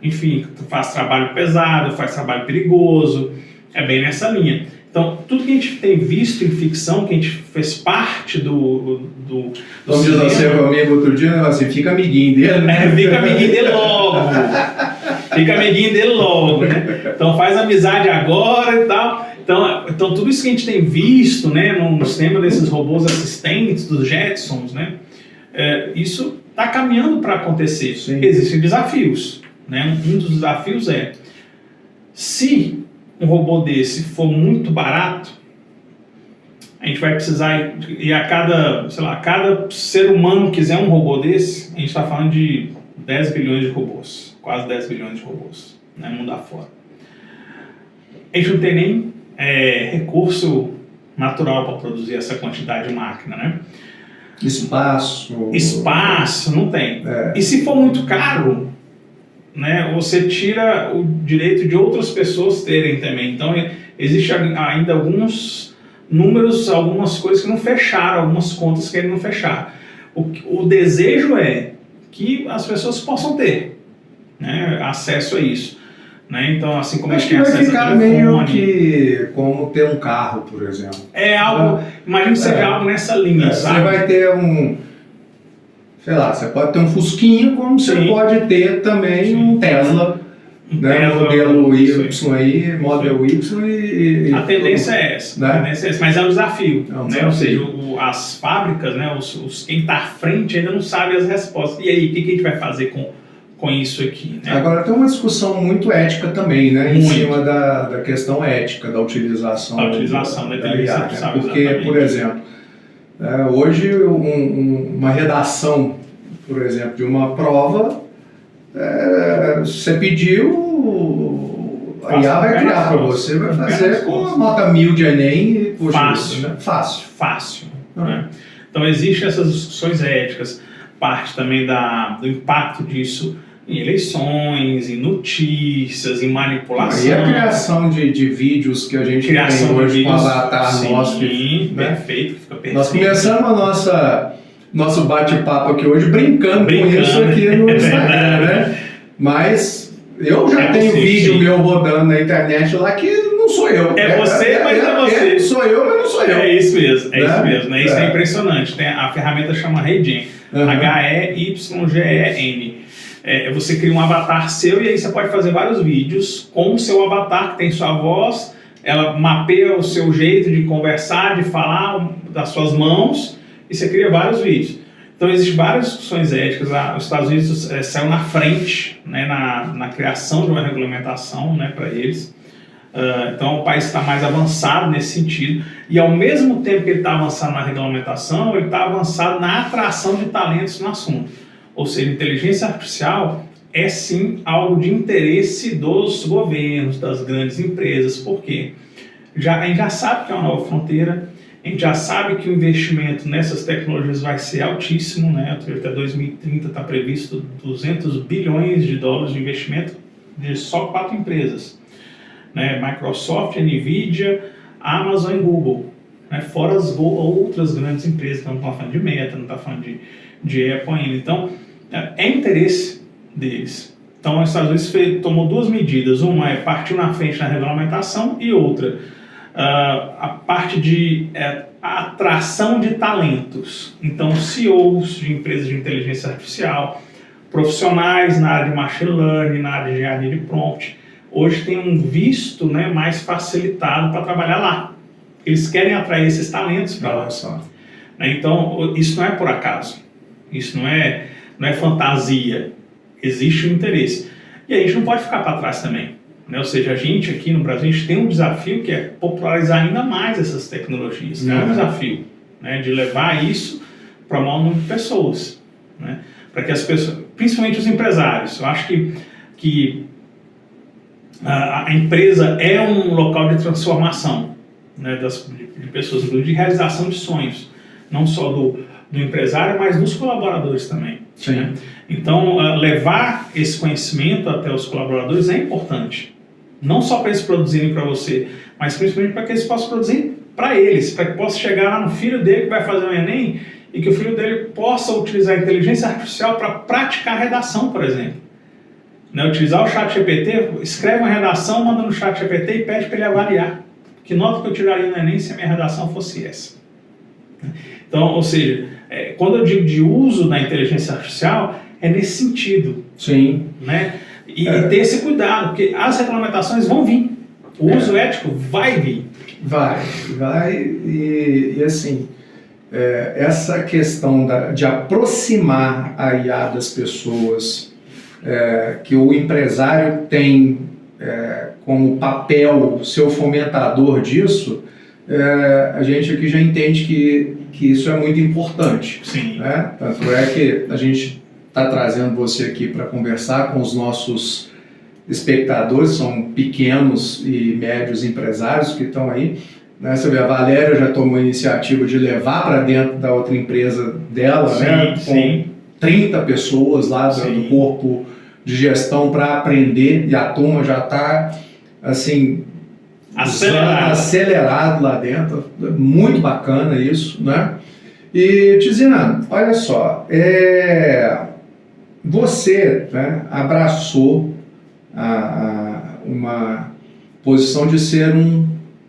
enfim, faz trabalho pesado, faz trabalho perigoso, é bem nessa linha. Então, tudo que a gente tem visto em ficção, que a gente fez parte do Como diz você comigo outro dia, assim, fica amiguinho dele, né? Fica amiguinho dele logo. Fica amiguinho dele logo, né? Então faz amizade agora e tal. Então tudo isso que a gente tem visto, né, no sistema desses robôs assistentes, dos Jetsons, né? Isso está caminhando para acontecer. Sim. Existem desafios, né? Um dos desafios é, se um robô desse for muito barato, a gente vai precisar, e a cada ser humano quiser um robô desse, a gente está falando de 10 bilhões de robôs, quase 10 bilhões de robôs, né, mundo afora. A gente não tem nem recurso natural para produzir essa quantidade de máquina, né? Espaço, não tem. E se for muito caro, né, você tira o direito de outras pessoas terem também. Então, existe ainda alguns números, algumas coisas que não fecharam, algumas contas que não fecharam. O desejo é que as pessoas possam ter, né, acesso a isso. Né? Então, assim como acho a gente tem acesso a telefone... meio que como ter um carro, por exemplo. É algo, imagina que seja algo nessa linha, sabe? Você vai ter você pode ter um Fusquinha, como você pode ter também um Tesla, né? Modelo Y aí, Model Y e a tendência é essa, né? Mas é um desafio, né? Ou seja, as fábricas, né? Quem está à frente ainda não sabe as respostas. E aí, o que a gente vai fazer com isso aqui, né? Agora tem uma discussão muito ética também, né? Em cima da questão ética, da utilização da inteligência artificial. Porque, por exemplo, hoje uma redação, por exemplo, de uma prova, você pediu, a IA vai criar para você, vai fazer com a nota 1000 de Enem e poxa, fácil, né? Fácil. Né? Então existem essas discussões éticas, parte também do impacto disso em eleições, em notícias, em manipulação. E a criação de vídeos que a gente tem hoje com avatar nosso. Sim, perfeito, fica perfeito. Nós começamos nosso bate-papo aqui hoje brincando com isso aqui no Instagram, né? Mas eu já tenho vídeo meu rodando na internet lá que não sou eu. Você, mas não é você. Sou eu, mas não sou eu. É isso mesmo, isso mesmo. Né? Isso é impressionante. A ferramenta chama HeyGen, HeyGen. Você cria um avatar seu e aí você pode fazer vários vídeos com o seu avatar que tem sua voz, ela mapeia o seu jeito de conversar, de falar, das suas mãos, e você cria vários vídeos. Então existem várias discussões éticas. Os Estados Unidos saiu na frente, né, na criação de uma regulamentação, né, para eles. Então o país está mais avançado nesse sentido, e ao mesmo tempo que ele está avançado na regulamentação, ele está avançado na atração de talentos no assunto. Ou seja, inteligência artificial é sim algo de interesse dos governos, das grandes empresas, porque a gente já sabe que é uma nova fronteira, a gente já sabe que o investimento nessas tecnologias vai ser altíssimo, né? Até 2030 está previsto 200 bilhões de dólares de investimento de só 4 empresas, né? Microsoft, Nvidia, Amazon e Google, né? Fora as outras grandes empresas, então não estamos falando de Meta, não estamos falando de Apple ainda. Então, é interesse deles. Então, os Estados Unidos tomou duas medidas. Uma é partiu na frente na regulamentação e outra, a parte de atração de talentos. Então, CEOs de empresas de inteligência artificial, profissionais na área de machine learning, na área de engenharia de prompt, hoje tem um visto, né, mais facilitado para trabalhar lá. Eles querem atrair esses talentos para lá. Então, isso não é por acaso. Isso não é fantasia. Existe um interesse. E a gente não pode ficar para trás também. Né? Ou seja, a gente aqui no Brasil, a gente tem um desafio que é popularizar ainda mais essas tecnologias. É um desafio, né, de levar isso para o maior número de pessoas. Né? Para que as pessoas, principalmente os empresários, eu acho que a empresa é um local de transformação, né, de pessoas, de realização de sonhos, não só do empresário, mas dos colaboradores também. Né? Então, levar esse conhecimento até os colaboradores é importante, não só para eles produzirem para você, mas principalmente para que eles possam produzir para eles, para que possa chegar lá no filho dele que vai fazer o Enem e que o filho dele possa utilizar a inteligência artificial para praticar a redação, por exemplo. Né? Utilizar o ChatGPT, escreve uma redação, manda no ChatGPT e pede para ele avaliar. Que nota que eu tiraria no Enem se a minha redação fosse essa? Então, ou seja, quando eu digo de uso da inteligência artificial, é nesse sentido. Sim. Né? E ter esse cuidado, porque as regulamentações vão vir. O uso ético vai vir. Vai. E assim, essa questão de aproximar a IA das pessoas, que o empresário tem como papel, seu fomentador disso, a gente aqui já entende que isso é muito importante. Sim. Né? Tanto é que a gente está trazendo você aqui para conversar com os nossos espectadores, são pequenos e médios empresários que estão aí. Né? Você vê, a Valéria já tomou a iniciativa de levar para dentro da outra empresa dela, sim, né? Com 30 pessoas lá do corpo de gestão para aprender, e a turma já está assim, acelerado lá dentro. Muito bacana isso, né? E Tiziano, olha só, você, né, abraçou uma posição de ser um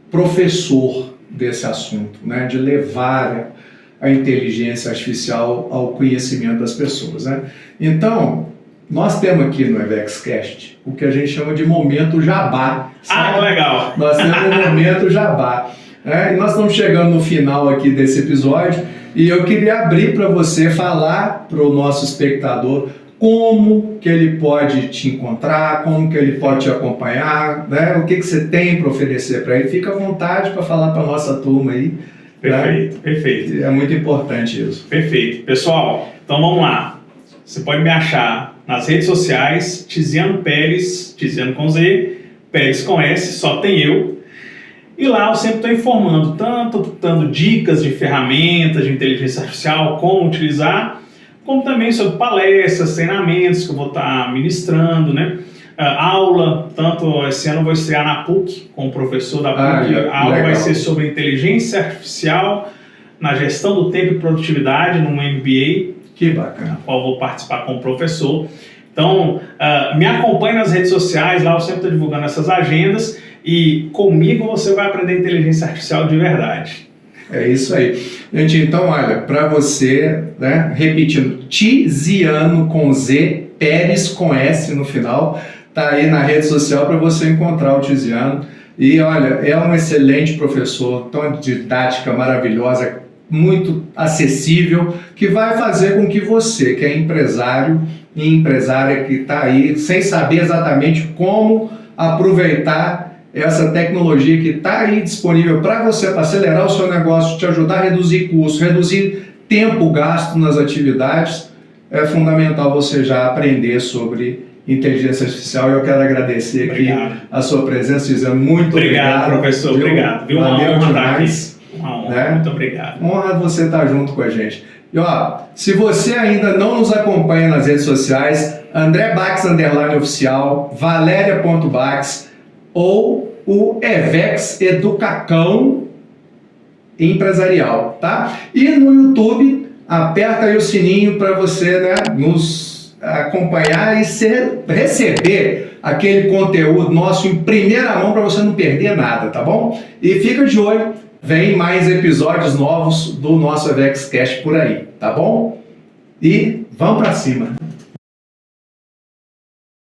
professor desse assunto, né, de levar a inteligência artificial ao conhecimento das pessoas, né? Então, nós temos aqui no EvexCast o que a gente chama de momento jabá. Sabe? Que legal! Nós temos um momento jabá. E nós estamos chegando no final aqui desse episódio e eu queria abrir para você falar para o nosso espectador como que ele pode te encontrar, como que ele pode te acompanhar, né? O que você tem para oferecer para ele. Fica à vontade para falar para a nossa turma aí. Perfeito, né? Perfeito. É muito importante isso. Perfeito. Pessoal, então vamos lá. Você pode me achar nas redes sociais, Tiziano Pérez, Tiziano com Z, Pérez com S, só tem eu. E lá eu sempre estou informando, tanto dando dicas de ferramentas de inteligência artificial, como utilizar, como também sobre palestras, treinamentos que eu vou estar ministrando, né? Aula, tanto esse ano eu vou estrear na PUC, com o professor da PUC, a aula vai ser sobre inteligência artificial na gestão do tempo e produtividade, num MBA, que bacana, na qual eu vou participar como professor. Então, me acompanhe nas redes sociais, lá eu sempre estou divulgando essas agendas e comigo você vai aprender inteligência artificial de verdade. É isso aí. Gente, então, olha, para você, né, repetindo, Tiziano com Z, Pérez com S no final, tá aí na rede social para você encontrar o Tiziano. E olha, é um excelente professor, tão didática maravilhosa, muito acessível, que vai fazer com que você, que é empresário e empresária que está aí sem saber exatamente como aproveitar essa tecnologia que está aí disponível para você, para acelerar o seu negócio, te ajudar a reduzir custos, reduzir tempo gasto nas atividades, é fundamental você já aprender sobre inteligência artificial. E eu quero agradecer aqui a sua presença, dizendo muito obrigado. Professor, viu? Obrigado. Viu? Valeu demais. Uma honra, né? Muito obrigado. Honra você estar junto com a gente. E ó, se você ainda não nos acompanha nas redes sociais, André Bax _oficial, Valéria.bax ou o Evex Educacão Empresarial, tá? E no YouTube, aperta aí o sininho para você, né, nos acompanhar e receber aquele conteúdo nosso em primeira mão para você não perder nada, tá bom? E fica de olho, vem mais episódios novos do nosso AvexCast por aí, tá bom? E vamos para cima!